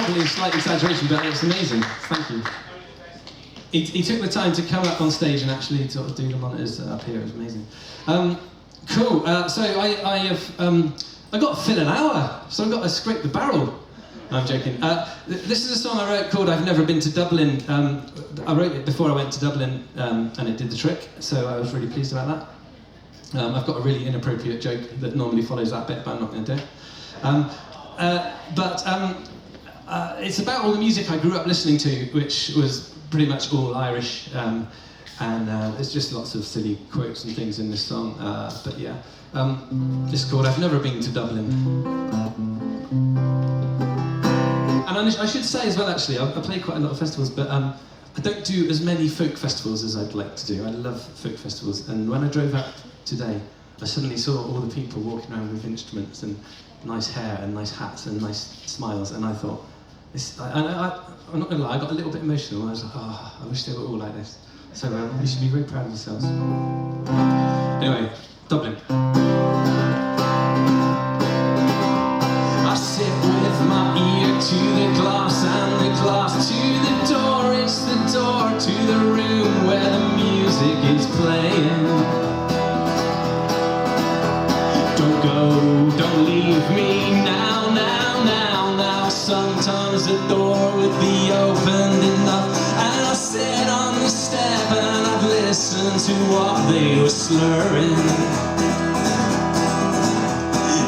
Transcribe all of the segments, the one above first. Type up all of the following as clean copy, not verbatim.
probably a slight exaggeration, but it's amazing. Thank you. He took the time to come up on stage and actually sort of do the monitors up here. It was amazing. Cool. So I got to fill an hour, so I've got to scrape the barrel. No, I'm joking. This is a song I wrote called "I've Never Been to Dublin." I wrote it before I went to Dublin, and it did the trick. So I was really pleased about that. I've got a really inappropriate joke that normally follows that bit, but I'm not going to do it. It's about all the music I grew up listening to, which was pretty much all Irish, and there's just lots of silly quotes and things in this song, but yeah. It's called "I've Never Been to Dublin." And I should say as well, actually, I play quite a lot of festivals, but I don't do as many folk festivals as I'd like to do. I love folk festivals, and when I drove up today, I suddenly saw all the people walking around with instruments and nice hair and nice hats and nice smiles, and I thought, I'm not gonna lie, I got a little bit emotional. I was like, oh, I wish they were all like this. So you should be very proud of yourselves. Anyway, Dublin. I sit with my ear to the glass and the glass to the door. It's the door to the room where the music is playing. Don't go, don't leave me now, now, now, now. Sometimes the door would be opened enough, and I'll sit on the step and I've listened to what they were slurring.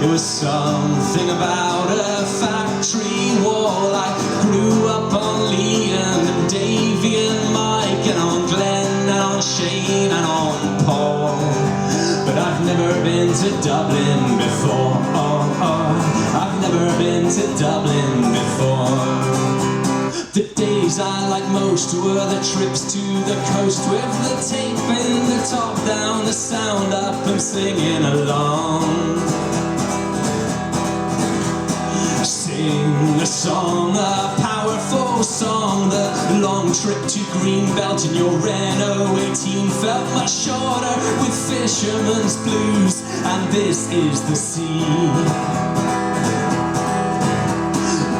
It was something about a factory wall. I grew up on Liam and Davy and Mike, and on Glenn and on Shane and on Paul. But I've never been to Dublin before. I've never been to Dublin before. The days I liked most were the trips to the coast, with the tape in the top down, the sound up and singing along. Sing a song, a powerful song. The long trip to Greenbelt in your Renault 18 felt much shorter with fisherman's blues, and this is the sea.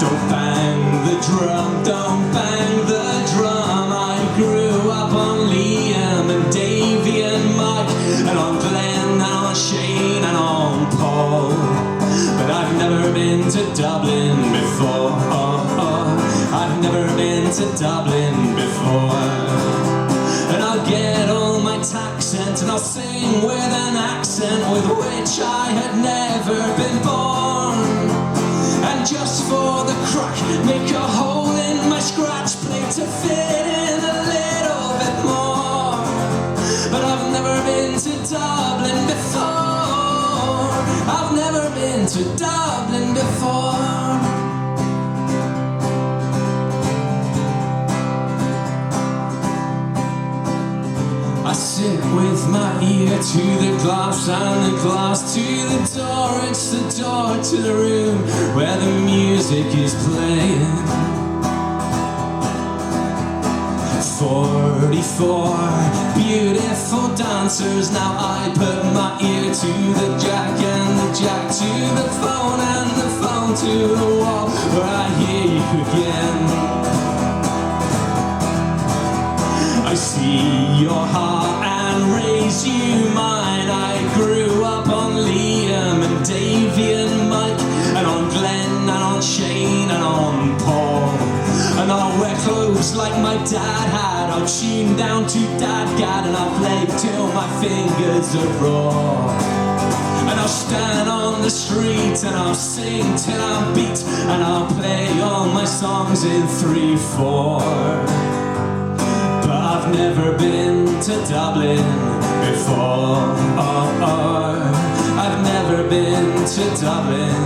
Don't bang the drum, don't bang the drum. I grew up on Liam and Davy and Mike, and on Glenn and on Shane and on Paul. But I've never been to Dublin before. I've never been to Dublin before. And I'll get all my accent and I'll sing with an accent with which I had never been born. And just for the crack, make a hole in my scratch plate to fit in a little bit more. But I've never been to Dublin before. I've never been to Dublin before. I sit with my ear to the glass and the glass to the door. It's the door to the room where the music is playing. 44 beautiful dancers. Now I put my ear to the jack and the jack to the phone and the phone to the wall where I hear you again. I see your heart and raise you mine. I grew up on Liam and Davy and Mike, and on Glenn and on Shane and on Paul. And I'll wear clothes like my dad had. I'll tune down to Dadgad and I'll play till my fingers are raw. And I'll stand on the street and I'll sing till I'm beat, and I'll play all my songs in 3/4. I've never been to Dublin before. I've never been to Dublin